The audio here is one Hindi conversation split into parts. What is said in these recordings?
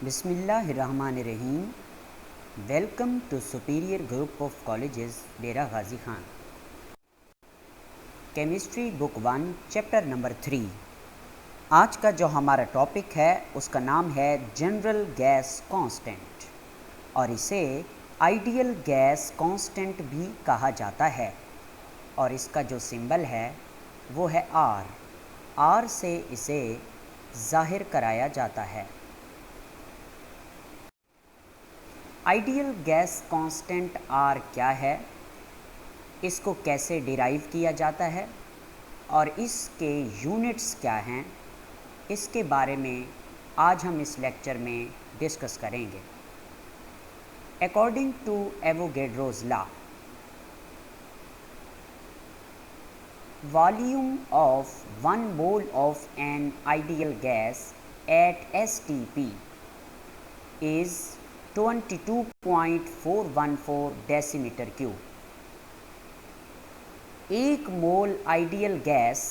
बिस्मिल्लाहिर्रहमानिर्रहीम। Welcome to superior group of colleges Dera Ghazi Khan. Chemistry book 1 chapter number 3। आज का जो हमारा टॉपिक है उसका नाम है जनरल गैस कांस्टेंट और इसे आइडियल गैस कांस्टेंट भी कहा जाता है और इसका जो सिंबल है वो है आर। आर से इसे जाहिर कराया जाता है। आइडियल गैस कांस्टेंट आर क्या है, इसको कैसे डिराइव किया जाता है और इसके यूनिट्स क्या हैं, इसके बारे में आज हम इस लेक्चर में डिस्कस करेंगे। According to Avogadro's law, volume of 1 mole of an ideal gas at STP is 22.414 decimetre cube. एक मोल आइडियल गैस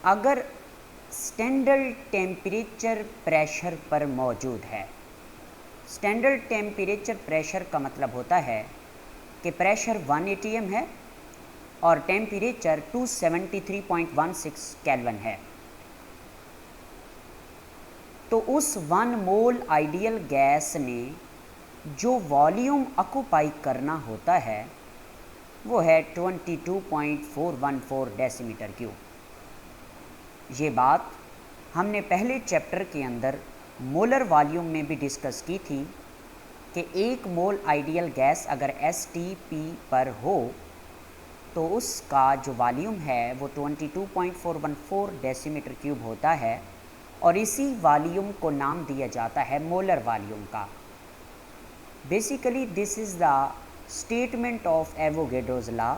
अगर स्टैंडर्ड टेम्परेचर प्रेशर पर मौजूद है, स्टैंडर्ड टेम्परेचर प्रेशर का मतलब होता है कि प्रेशर 1 atm है और टेम्परेचर 273.16 केल्विन है, तो उस 1 मोल आइडियल गैस ने जो वॉल्यूम ऑक्यूपाई करना होता है वो है 22.414 डेसीमीटर क्यूब। ये बात हमने पहले चैप्टर के अंदर मोलर वॉल्यूम में भी डिस्कस की थी कि एक मोल आइडियल गैस अगर STP पर हो तो उसका जो वॉल्यूम है वो 22.414 डेसीमीटर क्यूब होता है और इसी वॉल्यूम को नाम दिया जाता है मोलर वॉल्यूम का। Basically this is the statement of Avogadro's law.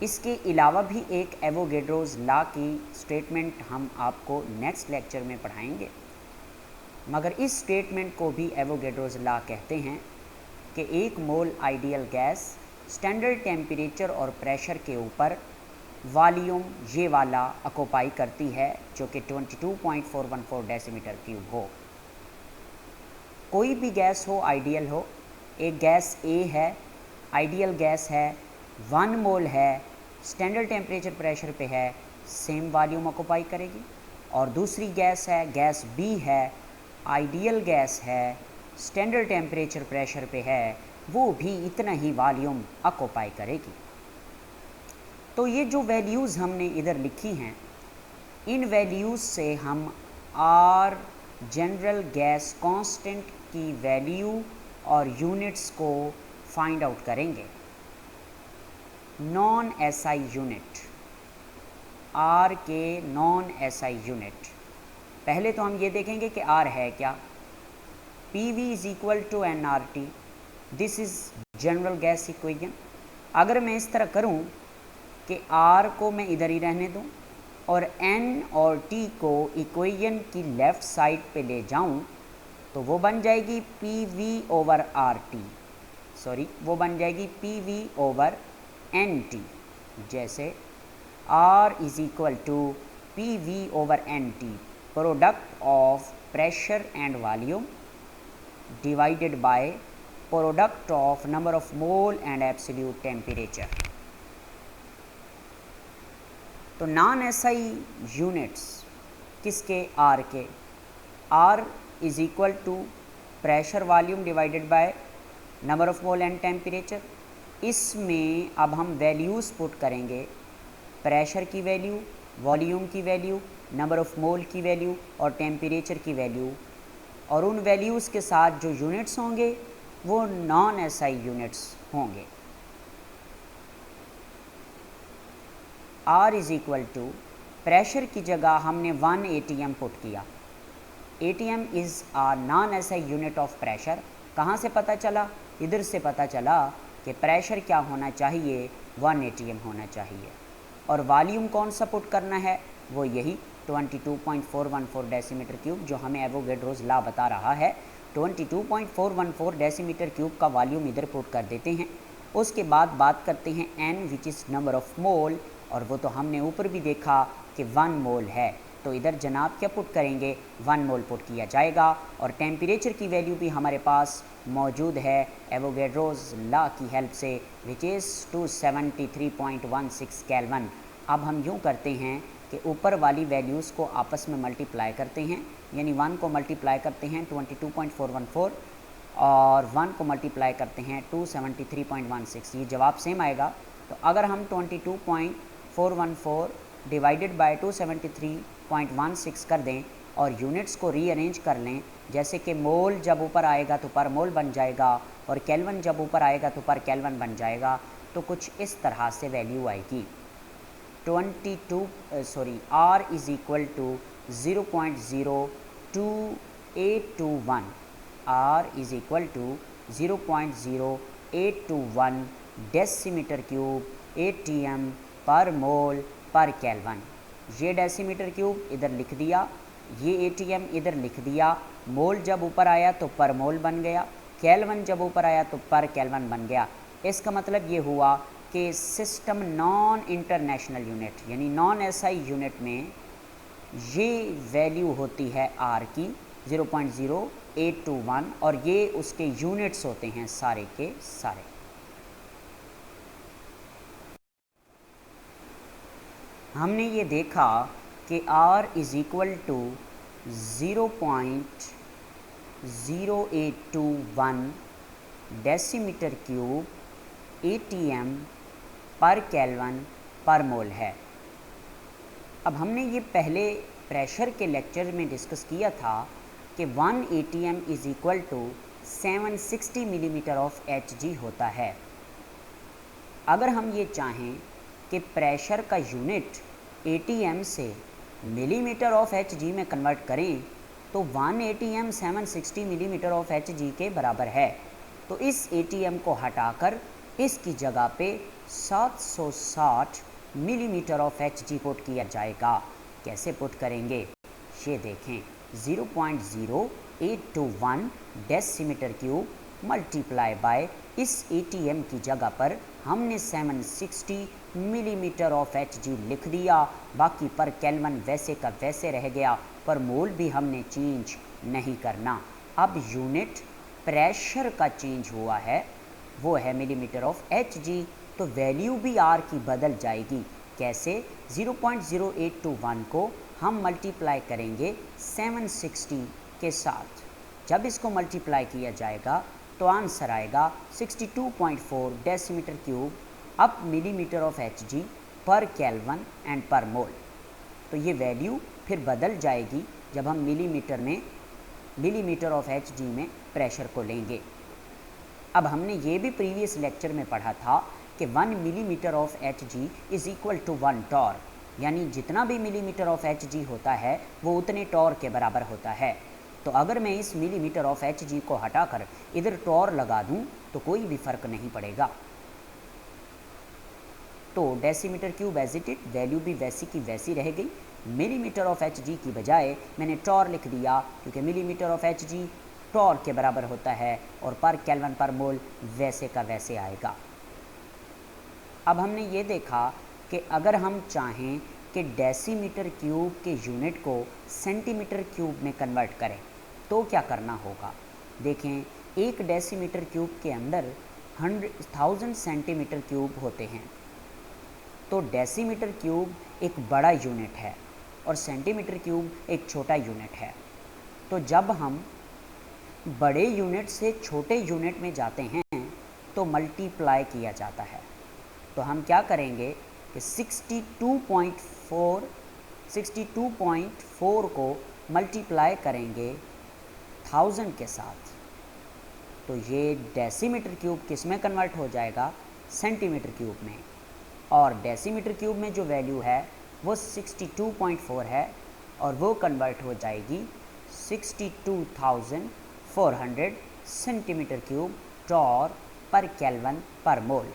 इसके अलावा भी एक एवोगैड्रोस लॉ की स्टेटमेंट हम आपको नेक्स्ट लेक्चर में पढ़ाएंगे, मगर इस स्टेटमेंट को भी एवोगैड्रोस लॉ कहते हैं कि एक mole ideal gas standard temperature और प्रेशर के ऊपर वॉल्यूम ये वाला ऑक्यूपाई करती है जो कि 22.414 डेसीमीटर क्यूब हो। कोई भी गैस हो, आइडियल हो, एक गैस A है, आइडियल गैस है, 1 मोल है, स्टैंडर्ड टेम्परेचर प्रेशर पे है, सेम वॉल्यूम ऑक्यूपाई करेगी। और दूसरी गैस है, गैस B है, आइडियल गैस है, स्टैंडर्ड टेम्परेचर प्रेशर पे है, वो भी इतना ही वॉल्यूम ऑक्यूपाई करेगी। तो ये जो वैल्यूज़ हमने इधर लिखी हैं, इन वैल्यूज़ से हम आर जनरल गैस कांस्टेंट की वैल्यू और यूनिट्स को फाइंड आउट करेंगे। नॉन SI यूनिट, आर के नॉन SI यूनिट, पहले तो हम ये देखेंगे कि आर है क्या। PV is equal to nRT, this is general gas equation. अगर मैं इस तरह करूं कि R को मैं इधर ही रहने दूं और N और T को इक्वेशन की लेफ़्ट साइड पे ले जाऊं तो वो बन जाएगी PV ओवर RT, वो बन जाएगी PV ओवर NT। जैसे R is equal to PV over NT, product of pressure and volume divided by product of number of mole and absolute temperature. तो नॉन SI यूनिट्स किसके, R के। R is equal to pressure volume divided by number of mole and temperature. इसमें अब हम वैल्यूज़ पुट करेंगे, प्रेशर की वैल्यू, वॉल्यूम की वैल्यू, नंबर ऑफ मोल की वैल्यू और टेम्परेचर की वैल्यू, और उन वैल्यूज़ के साथ जो यूनिट्स होंगे वो नॉन SI यूनिट्स होंगे। R is equal to pressure की जगह हमने 1 atm पुट किया। atm is a non SI unit of pressure. कहाँ से पता चला? इधर से पता चला कि प्रेशर क्या होना चाहिए, 1 atm होना चाहिए। और वॉल्यूम कौन सा पुट करना है, वो यही 22.414 डेसीमीटर क्यूब जो हमें एवोगैड्रोस लॉ बता रहा है। 22.414 डेसीमीटर क्यूब का वॉल्यूम इधर पुट कर देते हैं। उसके बाद बात करते हैं N which is number of मोल, और वो तो हमने ऊपर भी देखा कि 1 मोल है, तो इधर जनाब क्या पुट करेंगे, 1 मोल पुट किया जाएगा। और टेम्परेचर की वैल्यू भी हमारे पास मौजूद है एवोगैड्रोज लॉ की हेल्प से, विच इज़ 273.16 केल्विन। अब हम यूँ करते हैं कि ऊपर वाली वैल्यूज़ को आपस में मल्टीप्लाई करते हैं, यानी 1 को मल्टीप्लाई करते हैं 22.414 और 1 को मल्टीप्लाई करते हैं 273.16, ये जवाब सेम आएगा। तो अगर हम 22.414 डिवाइडेड बाय 273.16 कर दें और यूनिट्स को रीअरेंज कर लें, जैसे कि मोल जब ऊपर आएगा तो पर मोल बन जाएगा और केल्विन जब ऊपर आएगा तो पर केल्विन बन जाएगा, तो कुछ इस तरह से वैल्यू आएगी। R is equal to 0.02821, R is equal to 0.0821 decimetre cube ATM per mole per kelvin. ये डेसीमीटर क्यूब इधर लिख दिया, ये ATM इधर लिख दिया, मोल जब ऊपर आया तो पर मोल बन गया, केल्विन जब ऊपर आया तो पर केल्विन बन गया। इसका मतलब ये हुआ कि सिस्टम नॉन इंटरनेशनल यूनिट यानी नॉन SI यूनिट में ये वैल्यू होती है R की 0.0821 और ये उसके यूनिट्स होते हैं सारे के सारे। हमने ये देखा कि R is equal to 0.0821 decimetre cube ATM per kelvin per mole है। अब हमने ये पहले प्रेशर के लेक्चर में डिस्कस किया था कि 1 ATM is equal to 760 millimetre of Hg होता है। अगर हम ये चाहें कि प्रेशर का यूनिट ATM से मिलीमीटर ऑफ Hg में कन्वर्ट करें तो 1 ATM 760 मिलीमीटर ऑफ Hg के बराबर है। तो इस ATM को हटाकर इसकी जगह पे 760 मिलीमीटर ऑफ Hg पुट किया जाएगा। कैसे पुट करेंगे ये देखें, 0.0821 डेसीमीटर क्यूब मल्टीप्लाई बाय इस ATM की जगह पर हमने 760 मिलीमीटर ऑफ Hg लिख दिया, बाकी पर केल्विन वैसे का वैसे रह गया, पर मोल भी हमने चेंज नहीं करना। अब यूनिट प्रेशर का चेंज हुआ है, वो है मिलीमीटर ऑफ Hg, तो वैल्यू भी R की बदल जाएगी। कैसे, 0.0821 को हम मल्टीप्लाई करेंगे 760 के साथ। जब इसको मल्टीप्लाई किया जाएगा तो आंसर आएगा 62.4 डेसीमीटर क्यूब अब मिलीमीटर ऑफ Hg पर केल्विन एंड पर मोल। तो ये वैल्यू फिर बदल जाएगी जब हम मिलीमीटर ऑफ Hg में प्रेशर को लेंगे। अब हमने ये भी प्रीवियस लेक्चर में पढ़ा था कि 1 millimetre of Hg is equal to 1 torr, यानी जितना भी मिलीमीटर ऑफ Hg होता है वो उतने टॉर के बराबर होता है। तो अगर मैं इस मिलीमीटर ऑफ Hg को हटाकर इधर टॉर लगा दूं तो कोई भी फ़र्क नहीं पड़ेगा। तो decimetre cube as it it, value भी वैसी की वैसी रह गई। मिलीमीटर ऑफ Hg की बजाय मैंने टॉर लिख दिया, क्योंकि मिलीमीटर ऑफ Hg टॉर के बराबर होता है और पर केल्विन पर मोल वैसे का वैसे आएगा। अब हमने ये देखा कि अगर हम चाहें कि डेसीमीटर क्यूब के यूनिट को सेंटीमीटर क्यूब में कन्वर्ट करें तो क्या करना होगा। देखें, एक डेसीमीटर क्यूब के अंदर 1000 सेंटीमीटर क्यूब होते हैं। तो डेसीमीटर क्यूब एक बड़ा यूनिट है और सेंटीमीटर क्यूब एक छोटा यूनिट है। तो जब हम बड़े यूनिट से छोटे यूनिट में जाते हैं तो मल्टीप्लाई किया जाता है। तो हम क्या करेंगे कि 62.4 को मल्टीप्लाई करेंगे 1000 के साथ, तो ये डेसीमीटर क्यूब किस में कन्वर्ट हो जाएगा, सेंटीमीटर क्यूब में। और डेसीमीटर क्यूब में जो वैल्यू है वो 62.4 है और वो कन्वर्ट हो जाएगी 62,400 centimetre cube torr per kelvin per mole.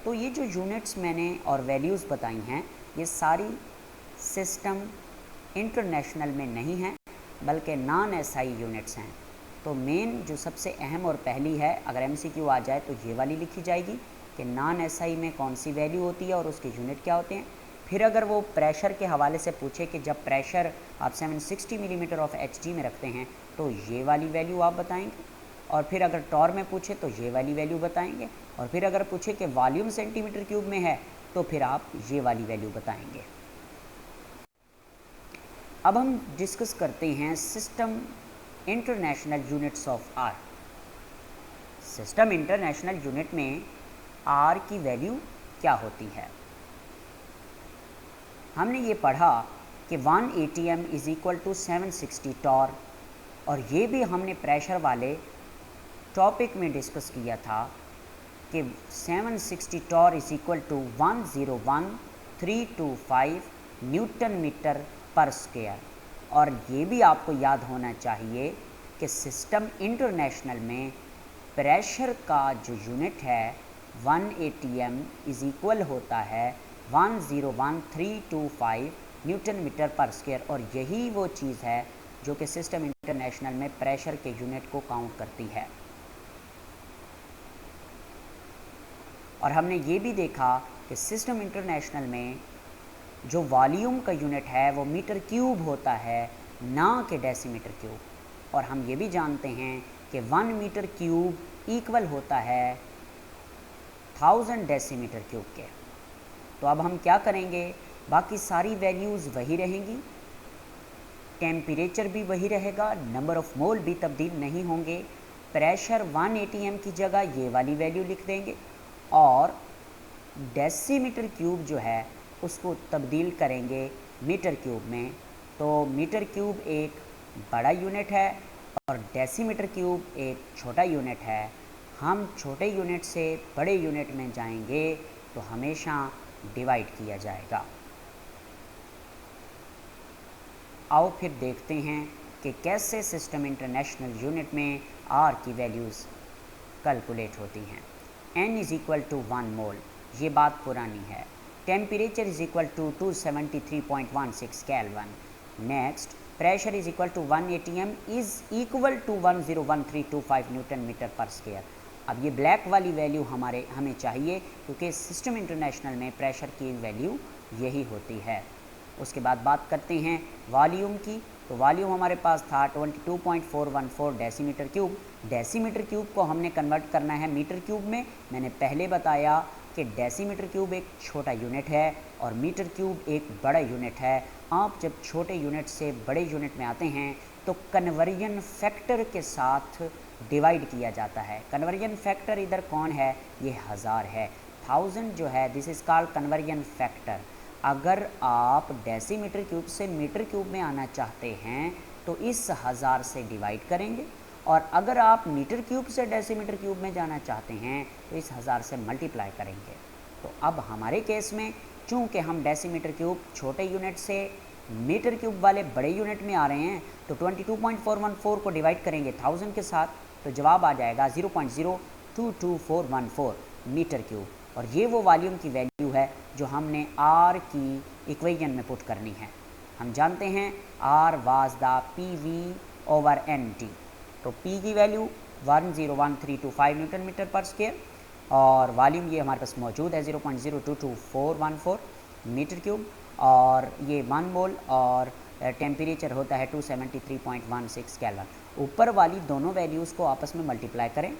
तो ये जो यूनिट्स मैंने और वैल्यूज़ बताई हैं ये सारी सिस्टम इंटरनेशनल में नहीं हैं बल्कि नॉन SI यूनिट्स हैं। तो मेन जो सबसे अहम और पहली है, अगर MCQ आ जाए तो ये वाली लिखी जाएगी कि नॉन SI में कौन सी वैल्यू होती है और उसके यूनिट क्या होते हैं। फिर अगर वो प्रेशर के हवाले से पूछे कि जब प्रेशर आप 760 मिलीमीटर ऑफ HG में रखते हैं तो ये वाली वैल्यू आप बताएंगे, और फिर अगर टॉर में पूछे तो ये वाली वैल्यू बताएंगे, और फिर अगर पूछे कि वॉल्यूम सेंटीमीटर क्यूब में है तो फिर आप ये वाली वैल्यू बताएंगे। अब हम डिस्कस करते हैं system international units of R. System international unit में आर की वैल्यू क्या होती है। हमने ये पढ़ा कि 1 ATM is equal to 760 torr, और ये भी हमने प्रेशर वाले टॉपिक में डिस्कस किया था कि 760 torr is equal to 101,325 newton metre per square. और ये भी आपको याद होना चाहिए कि सिस्टम इंटरनेशनल में प्रेशर का जो यूनिट है 1 ATM इज़ इक्वल होता है 101,325 न्यूटन मीटर पर स्क्वायर, और यही वो चीज़ है जो कि सिस्टम इंटरनेशनल में प्रेशर के यूनिट को काउंट करती है। और हमने ये भी देखा कि सिस्टम इंटरनेशनल में जो वॉल्यूम का यूनिट है वो मीटर क्यूब होता है, ना कि डेसीमीटर क्यूब। और हम ये भी जानते हैं कि 1 मीटर क्यूब इक्वल होता है 1000 डेसीमीटर क्यूब के। तो अब हम क्या करेंगे, बाकी सारी वैल्यूज़ वही रहेंगी, टेम्परेचर भी वही रहेगा, नंबर ऑफ़ मोल भी तब्दील नहीं होंगे। प्रेशर 1 ATM की जगह ये वाली वैल्यू लिख देंगे, और डेसीमीटर क्यूब जो है उसको तब्दील करेंगे मीटर क्यूब में। तो मीटर क्यूब एक बड़ा यूनिट है और डेसीमीटर क्यूब एक छोटा यूनिट है। हम छोटे यूनिट से बड़े यूनिट में जाएंगे तो हमेशा डिवाइड किया जाएगा। आओ फिर देखते हैं कि कैसे सिस्टम इंटरनेशनल यूनिट में आर की वैल्यूज़ कैलकुलेट होती हैं। n is equal to 1 mole, ये बात पुरानी है। Temperature is equal to 273.16 kelvin. Next, pressure is equal to 1 ATM is equal to 101,325 newton metre per square. अब ये ब्लैक वाली वैल्यू हमें चाहिए, क्योंकि सिस्टम इंटरनेशनल में प्रेशर की वैल्यू यही होती है। उसके बाद बात करते हैं वॉल्यूम की। तो वॉल्यूम हमारे पास था 22.414 डेसीमीटर क्यूब। डेसीमीटर क्यूब को हमने कन्वर्ट करना है मीटर क्यूब में। मैंने पहले बताया कि डेसीमीटर क्यूब एक छोटा यूनिट है और मीटर क्यूब एक बड़ा यूनिट है। आप जब छोटे यूनिट से बड़े यूनिट में आते हैं तो कन्वर्जन फैक्टर के साथ डिवाइड किया जाता है। कन्वर्जन फैक्टर इधर कौन है, ये 1000 है। 1000 जो है this is called conversion factor. अगर आप डेसीमीटर क्यूब से मीटर क्यूब में आना चाहते हैं तो इस 1000 से डिवाइड करेंगे, और अगर आप मीटर क्यूब से डेसीमीटर क्यूब में जाना चाहते हैं तो इस 1000 से मल्टीप्लाई करेंगे। तो अब हमारे केस में चूँकि हम डेसीमीटर क्यूब छोटे यूनिट से मीटर क्यूब वाले बड़े यूनिट में आ रहे हैं, तो 22.414 को डिवाइड करेंगे 1000 के साथ, तो जवाब आ जाएगा 0.022414 मीटर क्यूब। और ये वो वॉल्यूम की वैल्यू है जो हमने आर की इक्वेशन में पुट करनी है। हम जानते हैं आर वाज द PV/NT। तो P की value 101,325 newton metre per square, और वॉल्यूम ये हमारे पास मौजूद है 0.022414 मीटर क्यूब, और ये 1 मोल, और टेम्परेचर होता है 273.16 केल्विन। ऊपर वाली दोनों वैल्यूज़ को आपस में मल्टीप्लाई करें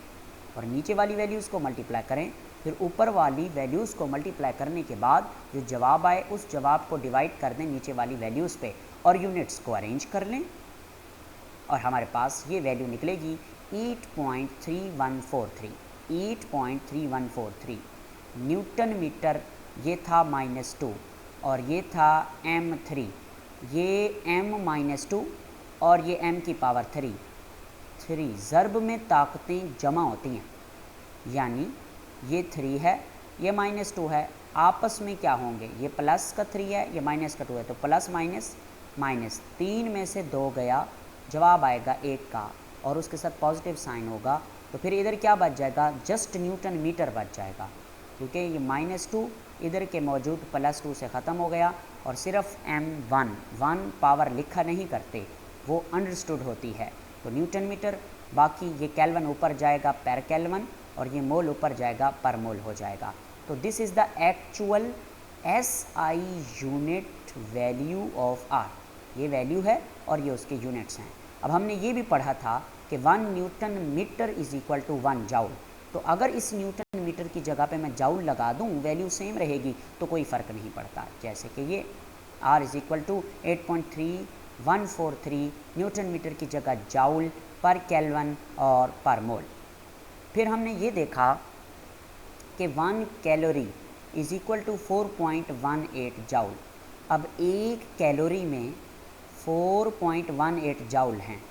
और नीचे वाली वैल्यूज़ को मल्टीप्लाई करें, फिर ऊपर वाली वैल्यूज़ को मल्टीप्लाई करने के बाद जो जवाब आए उस जवाब को डिवाइड कर दें नीचे वाली वैल्यूज़ पे, और यूनिट्स को अरेंज कर लें, और हमारे पास ये वैल्यू निकलेगी 8.3143 न्यूटन मीटर। ये था -2 और ये था m3, ये m-2 और ये m की पावर 3 ज़र्ब में ताकतें जमा होती हैं, यानी ये 3 है, ये -2 है, आपस में क्या होंगे, ये प्लस का 3 है, ये माइनस का 2 है, तो प्लस माइनस माइनस 3 में से 2 गया, जवाब आएगा 1 का, और उसके साथ पॉजिटिव साइन होगा। तो फिर इधर क्या बच जाएगा, जस्ट न्यूटन मीटर बच जाएगा, क्योंकि ये -2 इधर के मौजूद +2 से ख़त्म हो गया, और सिर्फ m1 पावर लिखा नहीं करते, वो अंडरस्टूड होती है। तो न्यूटन मीटर, बाकी ये केल्विन ऊपर जाएगा पर केल्विन, और ये मोल ऊपर जाएगा पर मोल हो जाएगा। तो this is the actual SI unit value of R, ये वैल्यू है और ये उसके यूनिट्स हैं। अब हमने ये भी पढ़ा था कि 1 newton metre is equal to 1 joule. तो अगर इस न्यूटन मीटर की जगह पे मैं जाउल लगा दूँ, वैल्यू सेम रहेगी तो कोई फ़र्क नहीं पड़ता। जैसे कि ये R is equal to 8.3143 newton metre की जगह जाउल पर केल्विन और पर मोल। फिर हमने ये देखा कि 1 calorie is equal to 4.18 joule. अब एक कैलोरी में 4.18 जाउल हैं।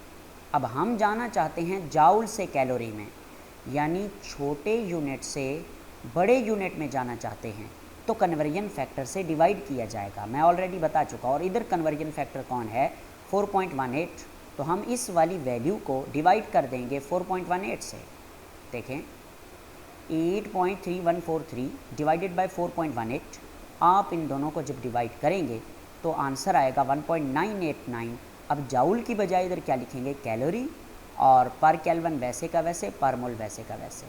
अब हम जाना चाहते हैं जाउल से कैलोरी में, यानी छोटे यूनिट से बड़े यूनिट में जाना चाहते हैं तो कन्वर्जन फैक्टर से डिवाइड किया जाएगा। मैं ऑलरेडी बता चुका। और इधर कन्वर्जन फैक्टर कौन है? 4.18। तो हम इस वाली वैल्यू को डिवाइड कर देंगे 4.18 से। देखें 8.3143 डिवाइडेड बाय 4.18, आप इन दोनों को जब डिवाइड करेंगे तो आंसर आएगा 1.989। अब जाउल की बजाय इधर क्या लिखेंगे? कैलोरी, और पर केल्विन वैसे का वैसे, पर मोल वैसे का वैसे।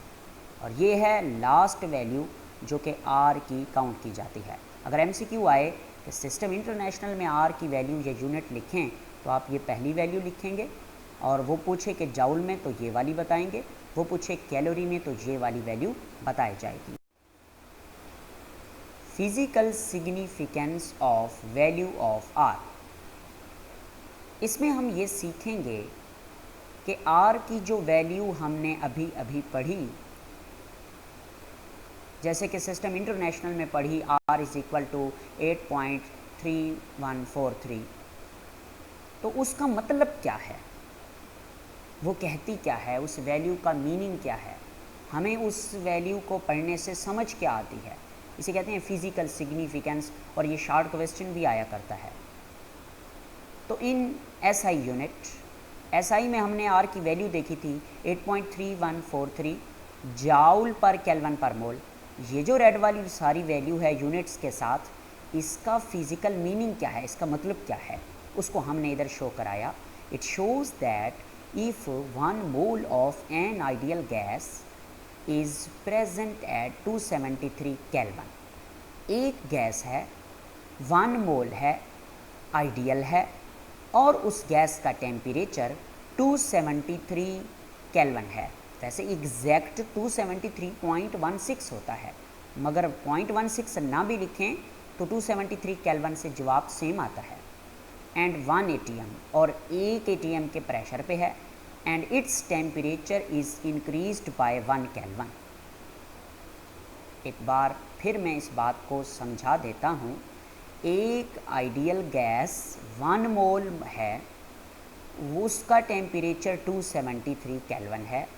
और ये है लास्ट वैल्यू जो कि R की काउंट की जाती है। अगर MCQ आए कि सिस्टम इंटरनेशनल में R की वैल्यू या यूनिट लिखें तो आप ये पहली वैल्यू लिखेंगे, और वो पूछे कि जाउल में तो ये वाली बताएंगे, वो पूछे कैलोरी में तो ये वाली वैल्यू बताई जाएगी। Physical significance of value of R। इसमें हम ये सीखेंगे कि R की जो वैल्यू हमने अभी अभी पढ़ी, जैसे कि सिस्टम इंटरनेशनल में पढ़ी R इज़ इक्वल टू 8.3143, तो उसका मतलब क्या है, वो कहती क्या है, उस वैल्यू का मीनिंग क्या है, हमें उस वैल्यू को पढ़ने से समझ क्या आती है। इसे कहते हैं फिजिकल सिग्निफिकेंस, और ये शॉर्ट क्वेश्चन भी आया करता है। तो इन SI यूनिट, SI में हमने R की वैल्यू देखी थी 8.3143 जाउल पर केल्विन पर मोल। ये जो रेड वाली सारी वैल्यू है यूनिट्स के साथ, इसका फिजिकल मीनिंग क्या है, इसका मतलब क्या है, उसको हमने इधर शो कराया। It shows that if 1 mole of an ideal gas is present at 273 kelvin. एक गैस है, 1 मोल है, आइडियल है, और उस गैस का टेम्परेचर 273 केल्विन है। वैसे एग्जैक्ट 273.16 होता है, मगर 0.16 ना भी लिखें तो 273 केल्विन से जवाब सेम आता है। एंड 1 ATM, और 1 ATM के प्रेशर पे है, and its temperature is increased by 1 kelvin. एक बार फिर मैं इस बात को समझा देता हूँ। एक आइडियल गैस 1 मोल है, उसका टेम्परेचर 273 केल्विन है,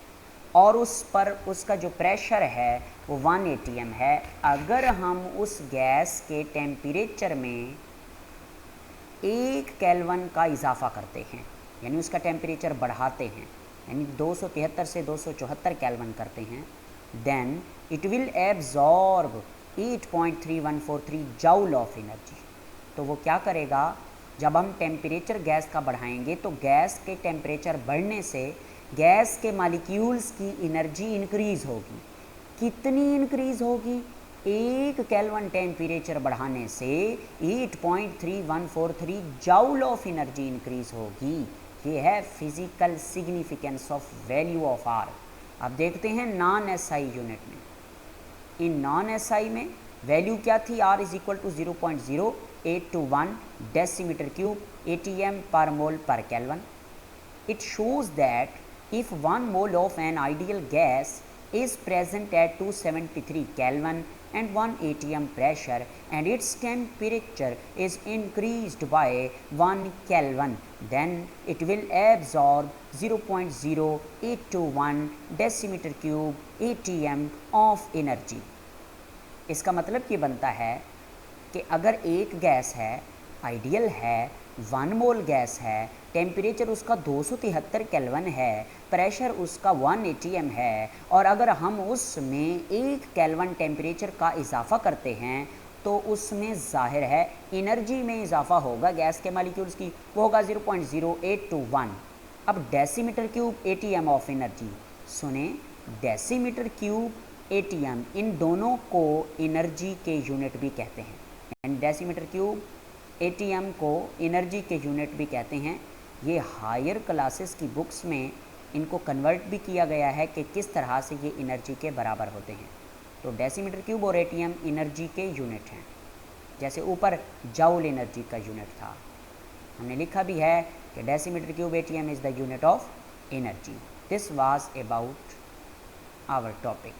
और उस पर उसका जो प्रेशर है वो 1 ATM है। अगर हम उस गैस के टेम्परेचर में 1 केल्विन का इजाफा करते हैं, यानी उसका टेम्परेचर बढ़ाते हैं, यानी 273 से 274 केल्विन करते हैं, then it will absorb 8.3143 joule of energy. तो वो क्या करेगा, जब हम टेम्परेचर गैस का बढ़ाएंगे तो गैस के टेम्परेचर बढ़ने से गैस के मालिक्यूल्स की एनर्जी इंक्रीज़ होगी। कितनी इंक्रीज़ होगी? 1 केल्विन टेम्परेचर बढ़ाने से 8.3143 जाउल ऑफ एनर्जी इंक्रीज़ होगी। ये है physical significance of value of R। अब देखते हैं नॉन SI यूनिट में। इन नॉन SI में वैल्यू क्या थी? R is equal to 0.0821 decimetre cube ATM per mole per kelvin. It shows that if 1 mole of an ideal gas is present at 273 Kelvin and 1 ATM pressure and its temperature is increased by 1 Kelvin, then it will absorb 0.0821 decimeter cube ATM of energy। इसका मतलब ये बनता है कि अगर एक गैस है, आइडियल है, 1 मोल गैस है, टेम्परेचर उसका 273 केल्विन है, प्रेशर उसका 1 ATM है, और अगर हम उसमें 1 केल्विन टेम्परेचर का इजाफा करते हैं तो उसमें जाहिर है एनर्जी में इजाफा होगा गैस के मालिक्यूल्स की, वो होगा 0.0821। अब decimetre cube ATM of energy, सुने, डेसीमीटर क्यूब ATM, इन दोनों को एनर्जी के यूनिट भी कहते हैं। एंड डेसीमीटर क्यूब एटीएम को एनर्जी के यूनिट भी कहते हैं। ये हायर क्लासेस की बुक्स में इनको कन्वर्ट भी किया गया है कि किस तरह से ये एनर्जी के बराबर होते हैं। तो डेसीमीटर क्यूब और एटीएम एनर्जी के यूनिट हैं, जैसे ऊपर जाउल एनर्जी का यूनिट था, हमने लिखा भी है कि decimetre cube ATM is the unit of energy. This was about our topic.